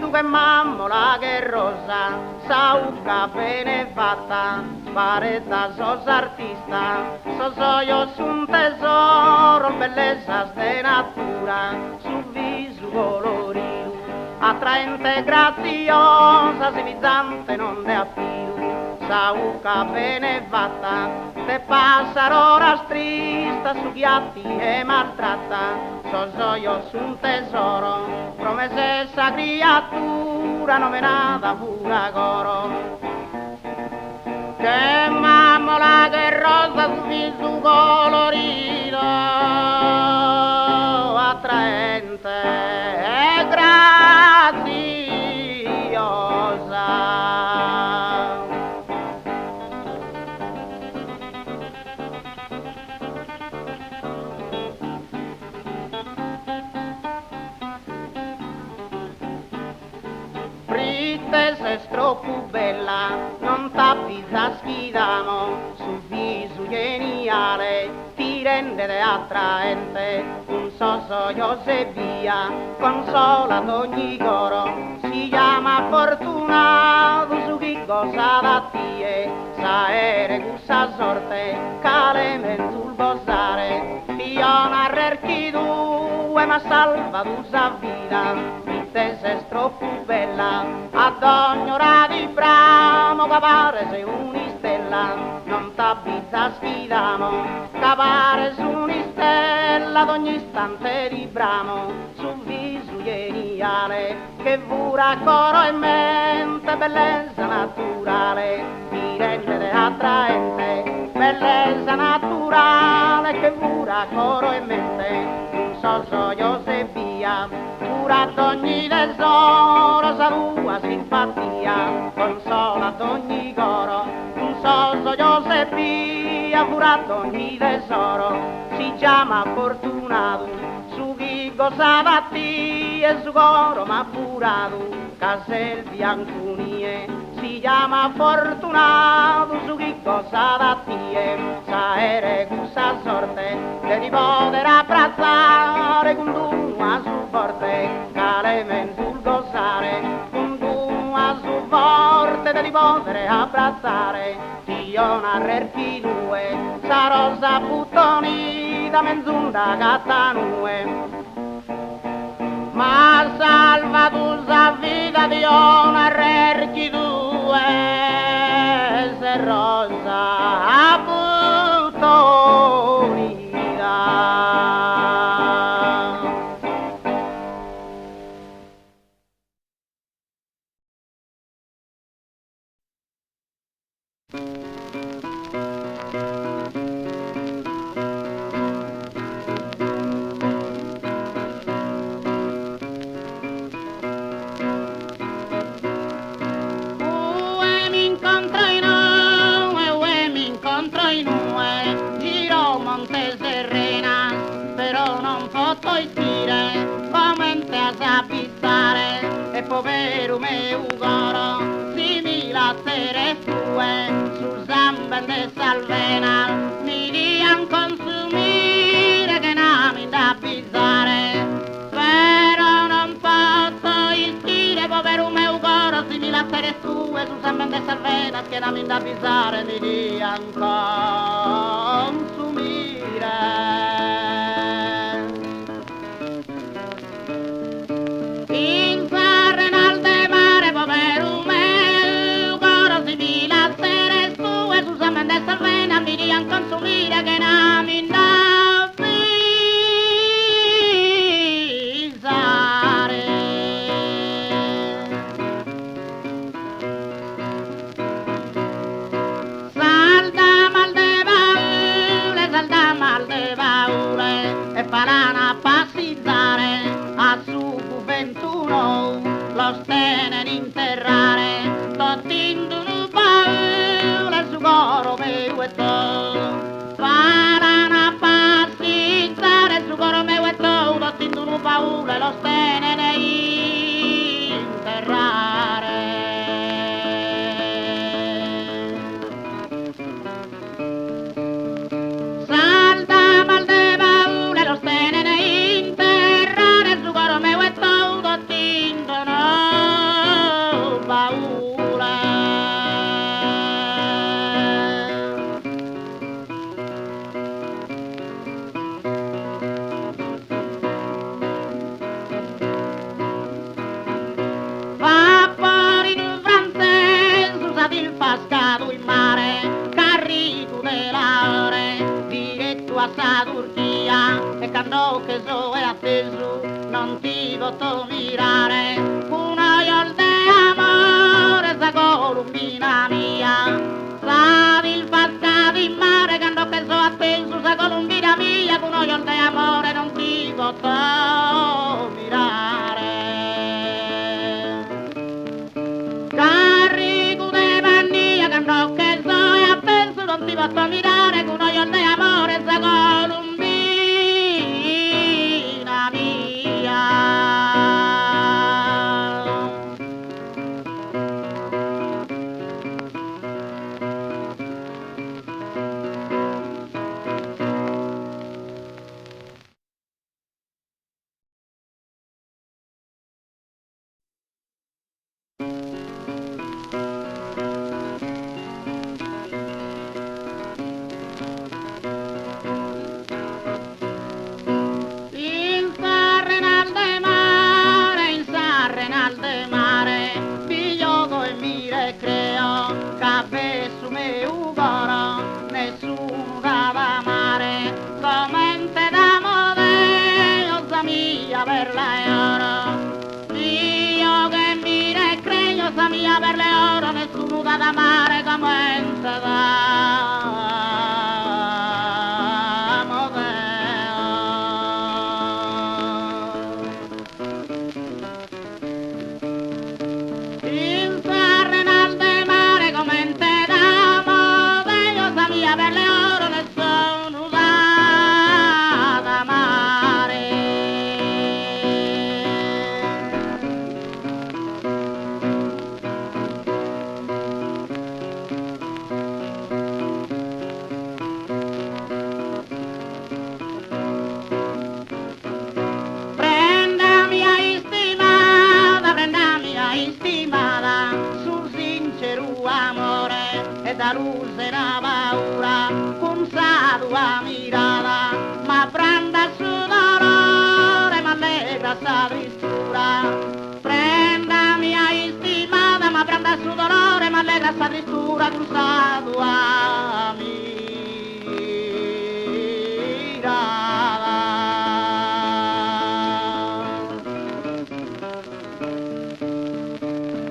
Che mammola che rosa, sauca bene fatta, pareta sos artista, io su un tesoro, bellezza de natura, su viso colorido, attraente graziosa, civizzante non de appido, sauca bene fatta, te passaro rastrista, su ghiatti e maltratta, io su un tesoro, promessa criatura nominata pura coro. Che mammola che rosa su viso colorito, attraente e graziosa. Sei troppo bella, non t'avvisa sfidamo, sul viso geniale ti rende attraente, un io se via, consola d'ogni coro, si chiama fortunato su chi cosa da tie, saere gussa sorte, caleme sul bosare, piona rerchi due ma salva tu sa vita, te sei troppo bella, ad ogni ora di bramo, capare sei un'istella, non t'avvisa sfidamo, capare su un'istella, ad ogni istante di bramo, sul viso geniale, che pura coro e mente, bellezza naturale, ti rende attraente, bellezza naturale, che pura coro e mente, un io se via, ad ogni tesoro sa tua simpatia, consola ad ogni coro, un soso Giuseppia, pure ad ogni tesoro, si chiama fortunato, su chi cosa da e su coro ma purato, casel biancunie, si chiama fortunato, su chi cosa da sa ere gusta sorte, che ti poter abbracciare con tua su forte, caleme sul gozare, con tua su forte, che ti poter abbracciare, io narrerti due, sa rosa buttonita, menzunda cattanue. Ma salva tu sa vita di una rerchi due, se rosa buttonita. Povero meu coro, simile a tere sue, su zambe de salvena, mi dian consumire che nami da bizzare, però non posso istire, povero meu coro, simile a tere sue, su zambe de salvena, che nami da bizzare, mi dian consumire. Consumire che nami da bizzare. Salda mal de e todo. Parana passizzare su coro meu e todo, tinto nu paure lo stene ne interrare. Salta mal de paure lo stene ne interrare su coro meu e todo, tinto no paure. Il pascato in mare, carrico della ore, diretto a sa Turchia, e quando che so è atteso, non ti posso mirare, una iol de amore, sa columbina mia, sa il pascato in mare, quando che so atteso, sa columbina mia, una iol de amore, non ti posso mirare. No, che so e appenso non ti posso mirare con un iol de amore sa columbina mia. Per le oro, io che mi recreio sa mia per le oro, nessuno da amare come da il terrenal de mare come te da io sa mia per le oro, nessuno da amare. E da luce la paura, con sa tua mirata, ma prenda su dolore, ma allegra sa tristura. Prenda mia istimata, ma prenda su dolore, ma allegra sa tristura, con sa tua mirata.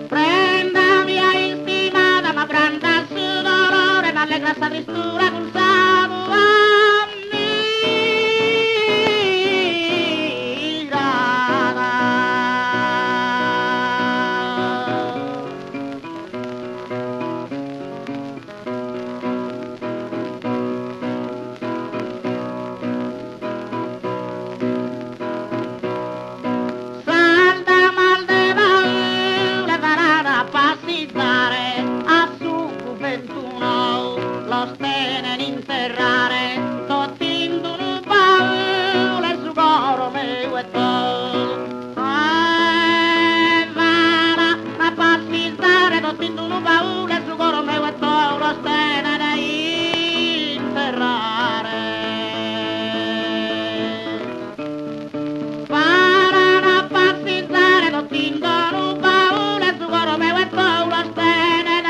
Prenda mia istimata, ma prenda su dolore, ma allegra sta tristura con sa tua mirata. Salta mal de paura, parata a passizzare, a su 21 lo stenen interrare, tottindo un paura su coro meu e todo. Vara a passizzare, tottindo un paura su coro meu e todo, lo stenen interrare. Parano a passizzare, tottindo un paura su coro meu e todo, lo stenen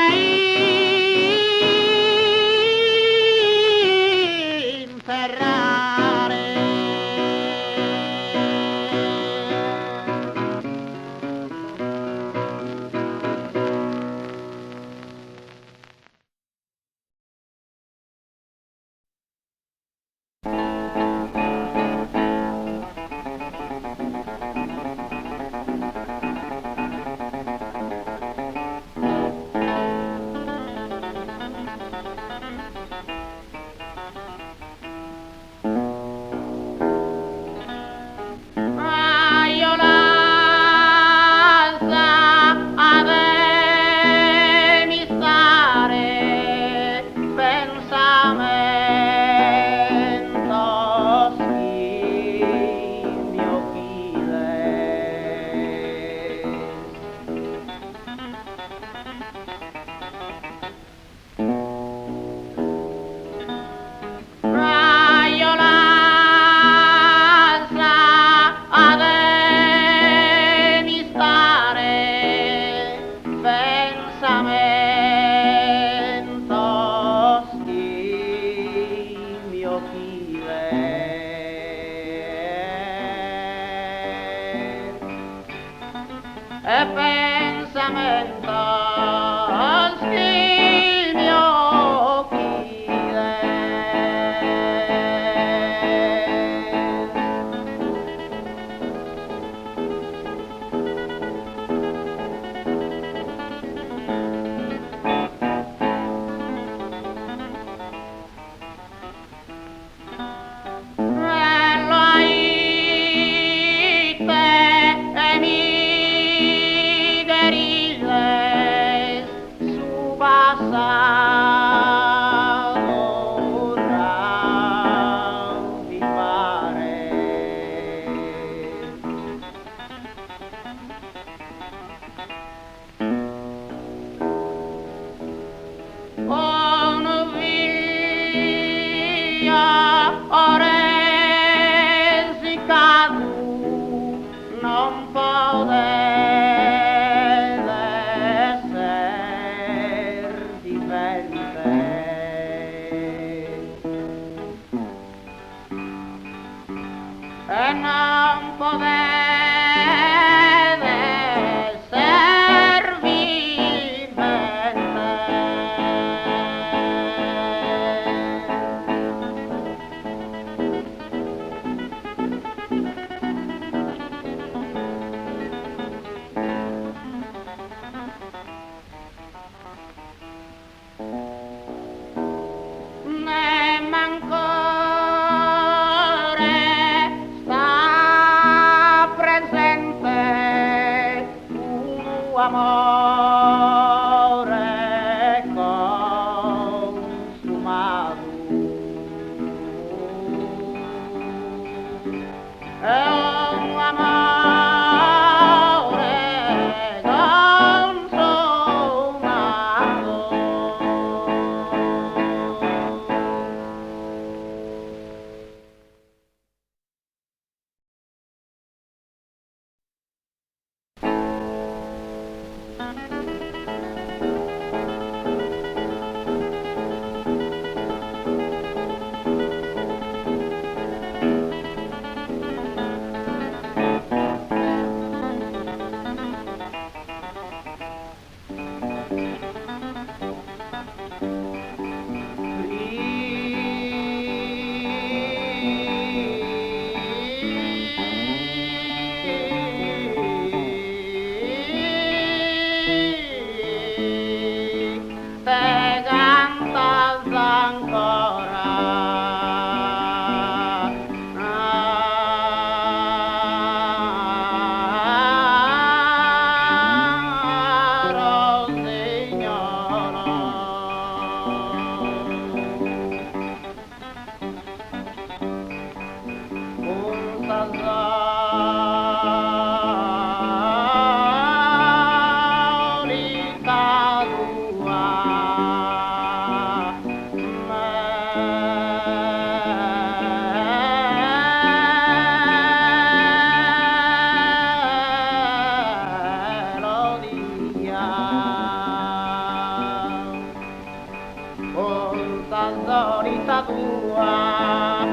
la solita tua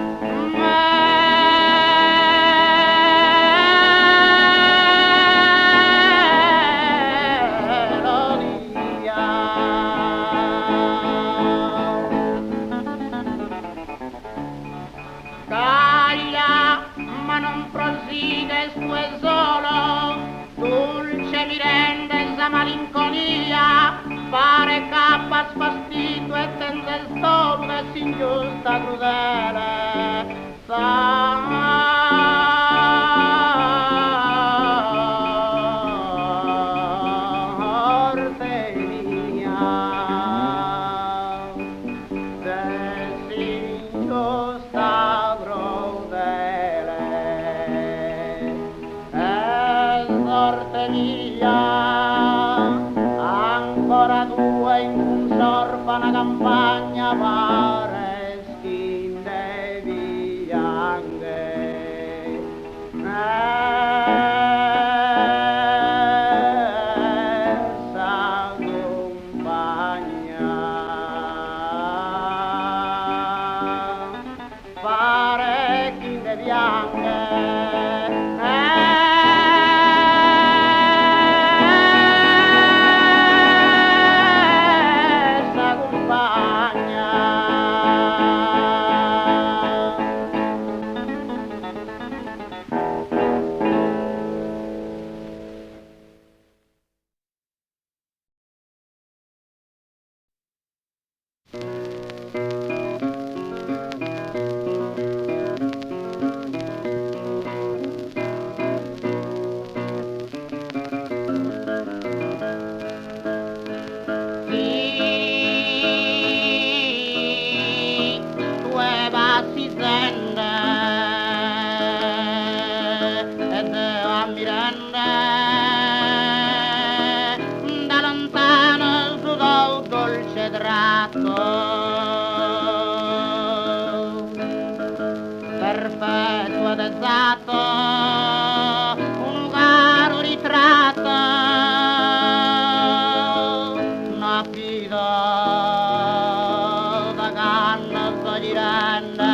melodia. Caglia, ma non prosigues tu è solo, dolce mi rende sa malinconia, pare cappa sfastito e tende solo e si ingiusta crudele, sorte mia, se si ingiusta crudele, è sorte mia. Ancora due in un sorfana campagna pare schinde bianche essa compagna pare schinde bianche si sente ed mi rende da lontano su dal dolce tratto perfetto ed esatto un caro ritratto una vita da canna gli rende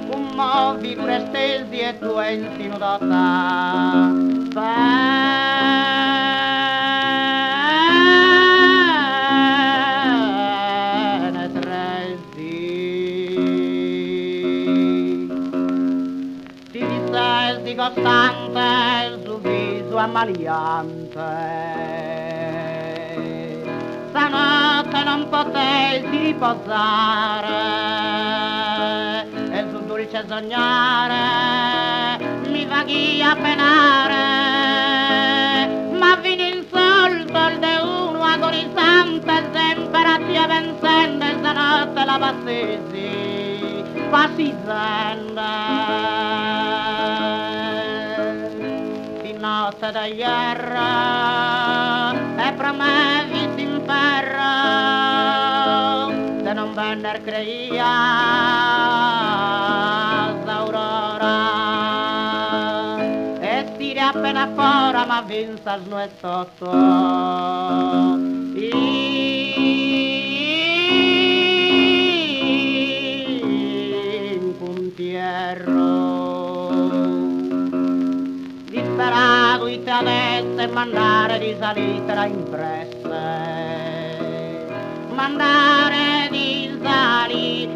commovi pure stesi e tu è insino da penetresti si distesi costante su viso ammaliante stanotte non potessi riposare e sul dolce sognare mi vaghia penare ma vini insolto il de uno agonizzante sempre a te vencendo e stanotte la battesi passizende di notte da ieri e promessi s'inferro se non venner creia l'aurora e stire appena fora ma vinsa no è sotto in puntierro disperato i te adesso e mandare di salita impresse mandare di salire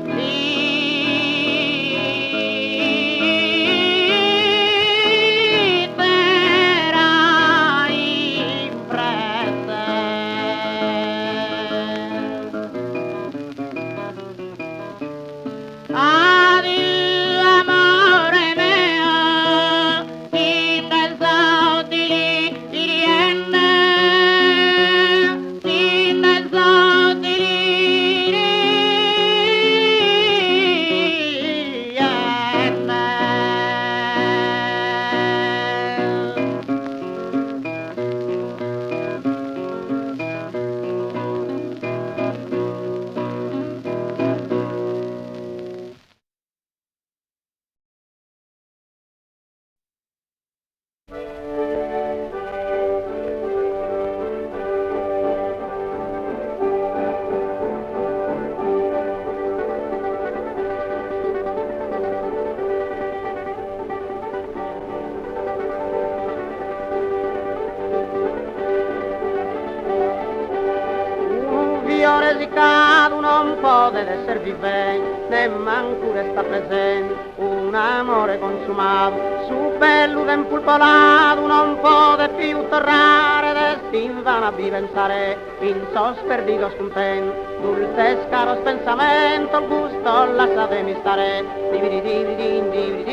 signore si cado non può essere vivente, né manco resta presente un amore consumato, su bello tempo polato non può più tornare, destin vana a pensare, in sosperdito scontento, dulce scaro pensamento, il gusto lasciatemi stare, dividi dividi dividi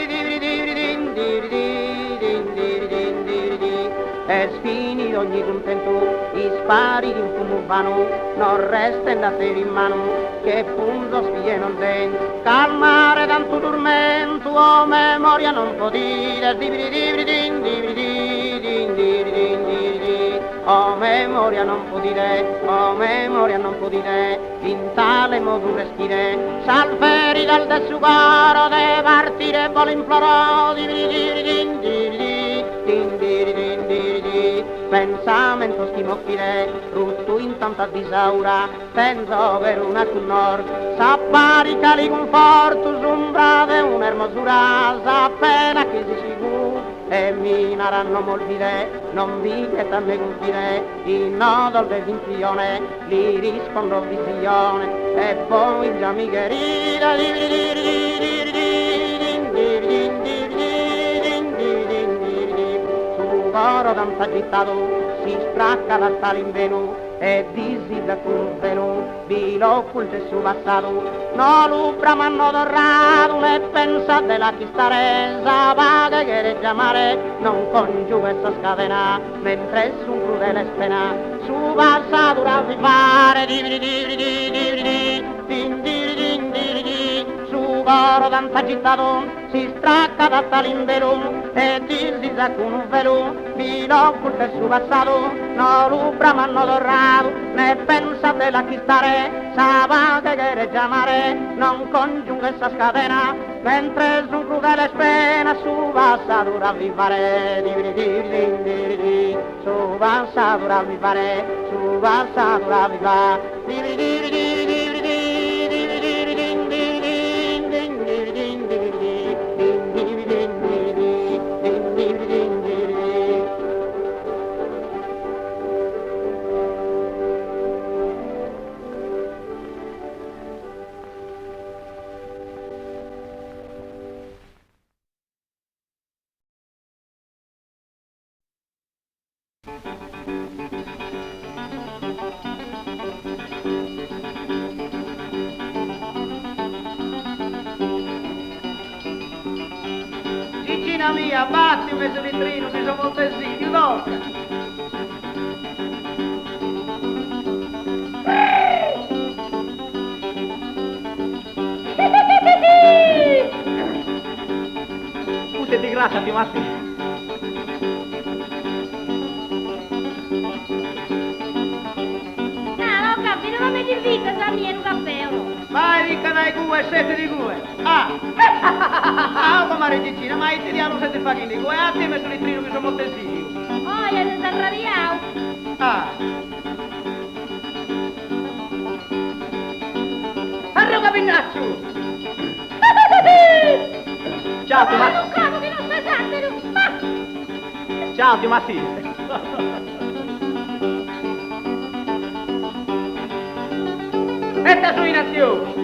dividi dividi, è sfinito ogni contento, i spari di un fumo vano, non resta in dateri in mano, che punto spie non ten, calmare tanto tormento, oh memoria non può dire, dividi dividi dividi dividi, oh memoria non può dire, oh memoria non può dire, in tale modo respire, salveri dal desugaro, de partire vuole implorò, dividi dividi dividi dividi, pensamento schimoccire, rutto in tanta disaura, senza per una cunor, s'appari cali conforto, sombra de un'ermosura, s'appena che si sicuro, e mi naranno moltire, non vi che tanne confine, in nodo del vinzione, li rispondo visione, e poi già mi querida, coro tanto agitato, si stracca da tale inveno, e disi da un veno, vi lo culte su passato, no lubra m'hanno dorrato, ne pensa della chistaresa, vaga che reggia mare, non congiuga essa scatena, mentre su un crudele spena, su passato da vivare, dividi dividi dividi, dividi dividi, su coro tanto agitato, si stracca da tale inveno, e disi da un velo, vi lo culte su passato, no lubra m'hanno dorrato, ne pensa della chistare, sa che reggia mare, non congiunga essa scatena, mentre su un crudele spena, su passato ravvivare, dividi dividi dividi, su passato ravvivare, su passato ravvivare, dividi dividi dividi, dividi Gigina mia, batti un mezzo litrino, che sono molto esigui, tocca. Pute di grazia, ti massi. Non mi invita a mia in un caffè o no? Vai di canai gue, sette di gue. Ah! Ah, come regicina, ma ti diamo sette facchini di gue, a te messo litrino che sono molto esigui. Oh, io ti arrabbiavo. Ah! Arroga pinnaccio! Ciao, ti ma non capo che non stai santo! Ciao, ti massi. Etta su in azione!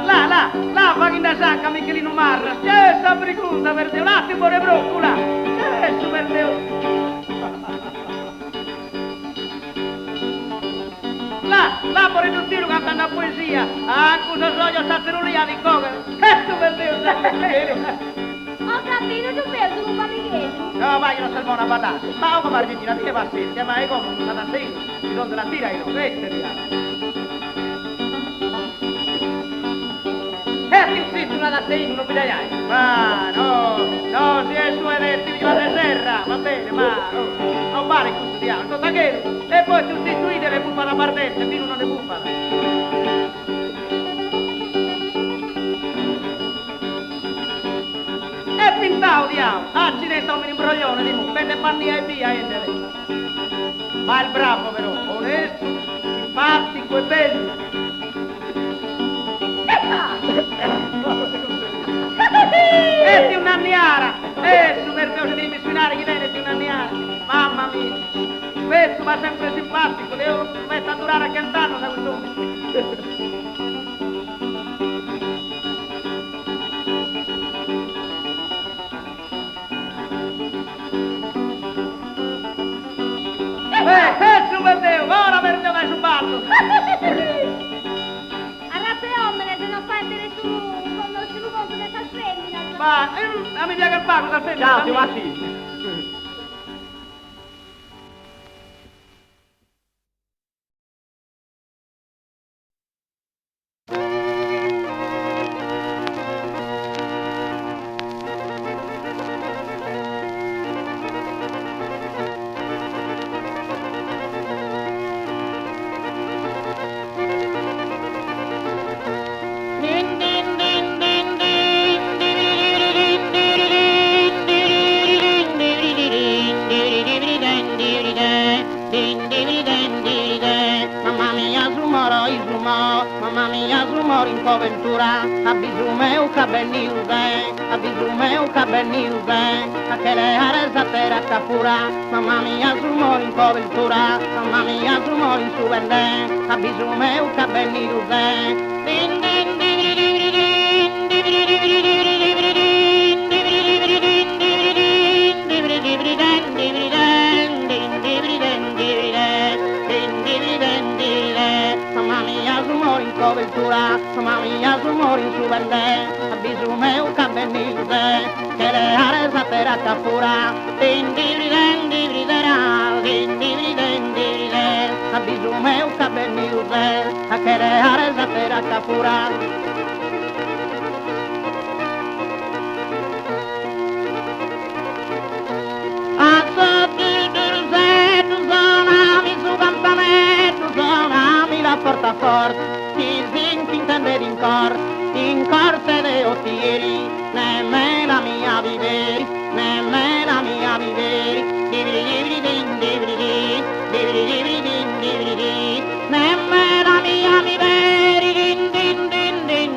Là, fa che da sacca Michelino Marra, c'è sta bricunda per Dio, un attimo di broccola, c'è su per Dio. Là, pure tuttino cantando a poesia, anche se so io statelo lì a di coca, c'è su per Dio, Ho capito, tu vedo un bambino. No, ma io non servo una patata. Ma come Argentina, ti che pazienza, ma è come una tassina, ci sono della tira io, queste ti zitto una tassina, non mi dai. Ma no, si è su e detti la terra, va bene, ma non vale questo diavolo, sto tagliero. E poi sostituite le bufale a partenza, fino non le bufale. E pintao diavolo, accidente un imbroglione di mu, prende pannia e via, ma il bravo però, onesto, simpatico e bello. E di un'anniara, su per Dio se devi suonare chi viene di un'anniara, ma spesso, ma sempre simpatico, devo mettere a durare a cantare, sa questo. Su Matteo, ora per te vai sul ballo. Arrape omene, se non fai nessuno, non si ruba con questa femmina. Ma, mi piace il pago, sta femmina. Ciao, ma sì. Mamma mia, rumore in coventura, a bisumeu cabeni uze, a bisumeu cabeni uze, a che le aresa terra capura, mamma mia, rumore in coventura, mamma mia, rumore in subende, a bisumeu cabeni uze, din din din din din din coventura, mamma mia, rumore in subende, a bisumeu cabeniuze, che le aresa terra capura, din divriden divridera, din divriden divride, a bisumeu cabeniuze, a che le aresa terra capura. La porta fort, ti intende in cor se de ottieri, nemmeno la mia viveri, nemmeno la mia viveri, dividi din dividi, dividi din dividi, nemmeno la mia viveri, din din din din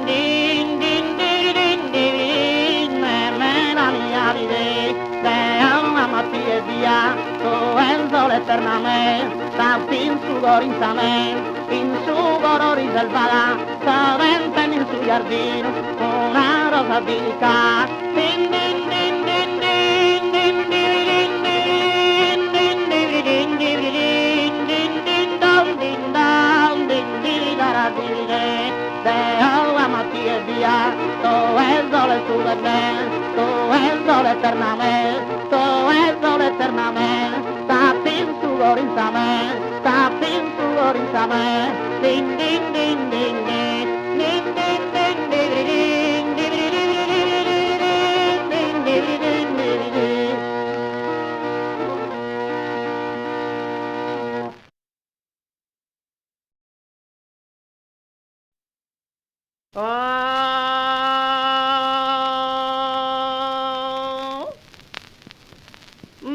din din din din, nemmeno la mia viveri, de una mattina e via, tu enzo l'eternamente, sta fin sudor in su goro riservata, staventa in su giardino, una rosa bianca, din din din din din din din din din din din din din din don din don din din da din de alla mattina e via, tu è sole su de me, tu è sole eternamente, tu è sole eternamente, sta fin su goro in sta fin su goro in din din din din din din din din din din din din din din din.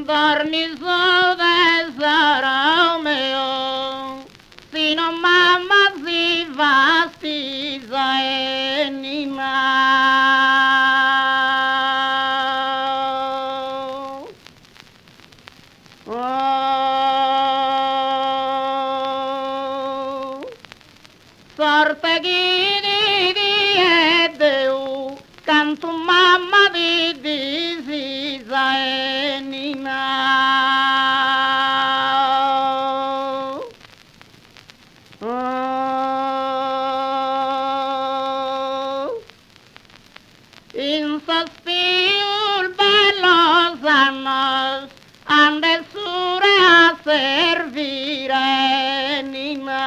Dormi su tesoro mio, sino mamma si fastizza e nima. Sorte chi di Deu, canto mamma di sisa e nina. In sospiro bello sanno, ande sure a servire nina.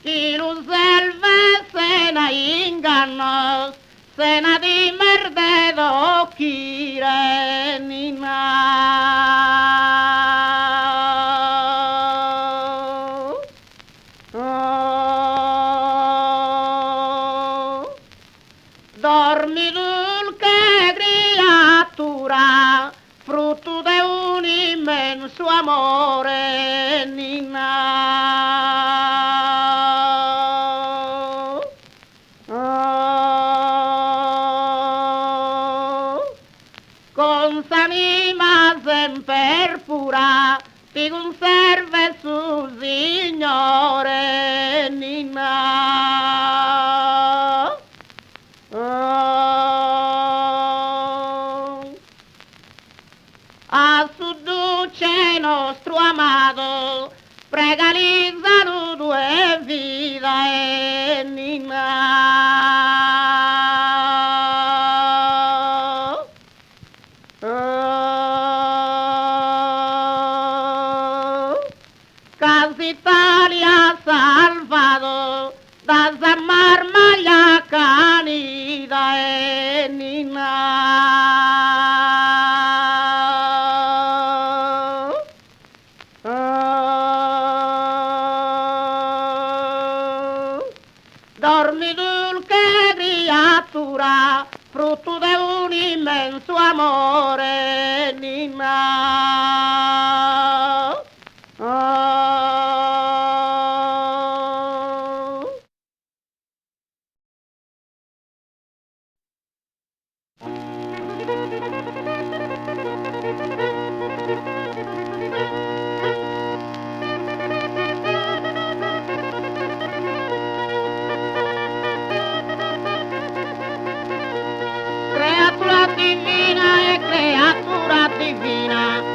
Chi lo serve se ne inganno, se ne di merde d'occhi nina. Dormi dulce creatura, frutto di un immenso amore, nina. s'anima sempre pura, ti conserve su Signore Nina. A su duce nostro amato, pregalizzato due vita e Nina. Casi Italia salvato, da Marmaglia canida e Nina. Dormi dulce creatura, frutto di un immenso amore, Nina. Creatura divina e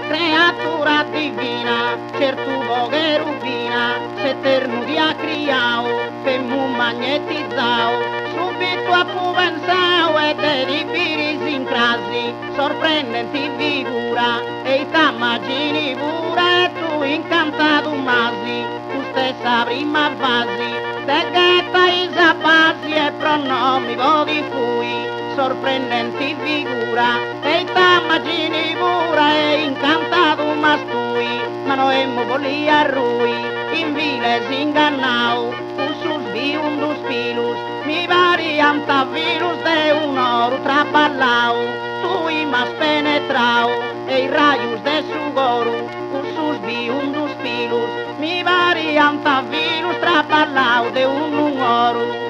creatura divina, certo che rubina, se ternu a criau, femmu magnetizzau, subito a fu pensau e di biris in crasi, sorprendenti figura, e t'immagini pure e tu incantato masi, tu stessa prima fasi, te ghetta isa basi e pronomi vodi fui, sorprendenti figura, e t'immagini pure e incantato mastui, ma noi emmo voli a rui, in vile si ingannau, sus un dus pilus, mi varianta virus de un oro traballau, tui mas penetrau, e i raius de sugoru, sus un dus pilus, mi varianta virus traballau de un oro.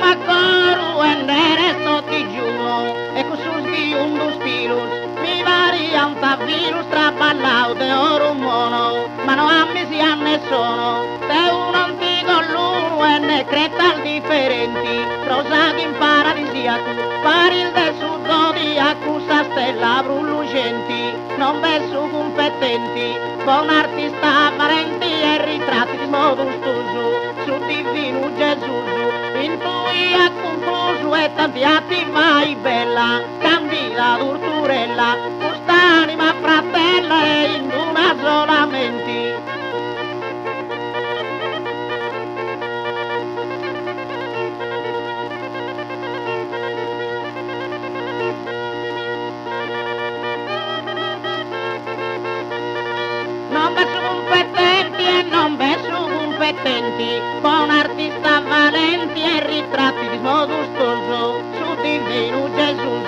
Macoro e resto ti giuro, e sus un dos pilus, mi varianta virus traballau de oro mono, ma no ammisi a ne sono, te un antico l'uno e ne cretal differenti, rosati in paradisiaco, pari il del sud zodiaco, sa stella brullugenti, non verso competenti, con artista parenti e ritratti di modo stuso, su divino Gesù, in cui ha concluso e tanti atti vai bella, candida torturella, quest'anima fratella e in una solamente. Non verso competenti e non verso competenti, con artista valenti e ritratti di modo stoso, su divino Gesù,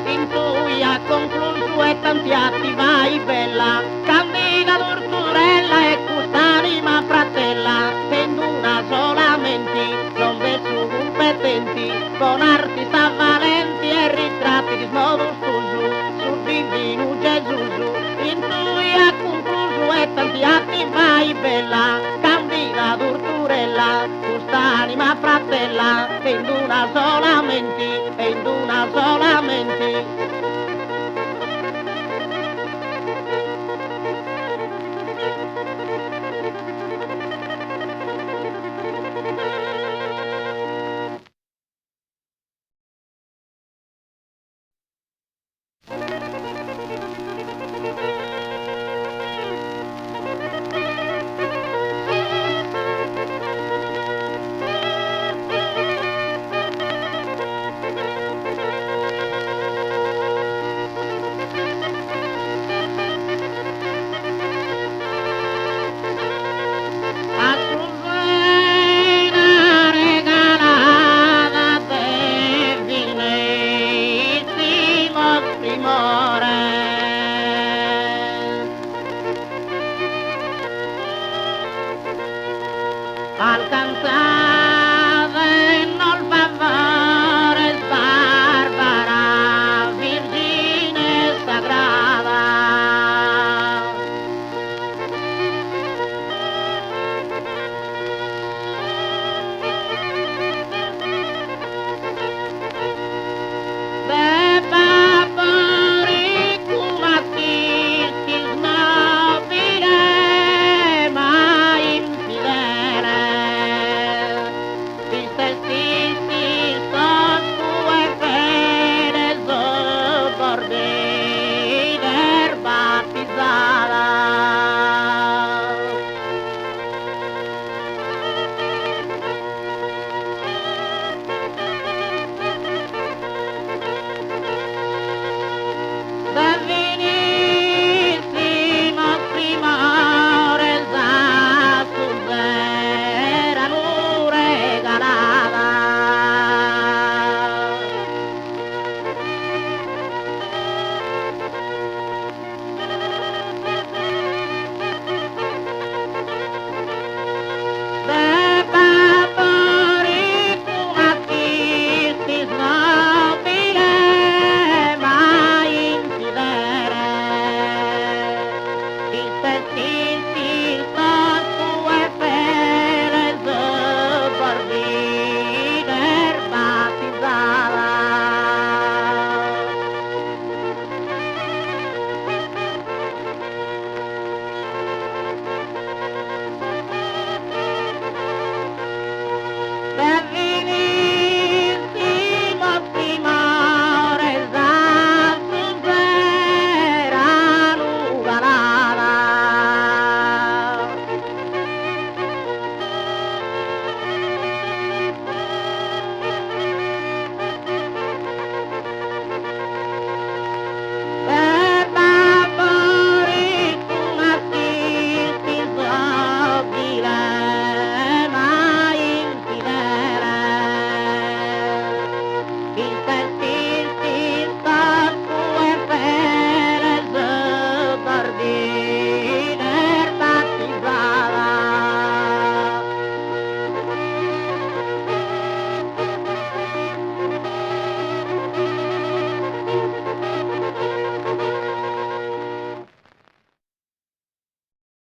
in cui ha concluso e tanti atti vai bella, candida torturella e quest'anima fratella, in una solamente, non verso competenti, con artista valenti e ritratti di modo stoso, su divino Gesù, in cui ha concluso e tanti atti vai bella, candida torturella, quest'anima fratella, in una solamente,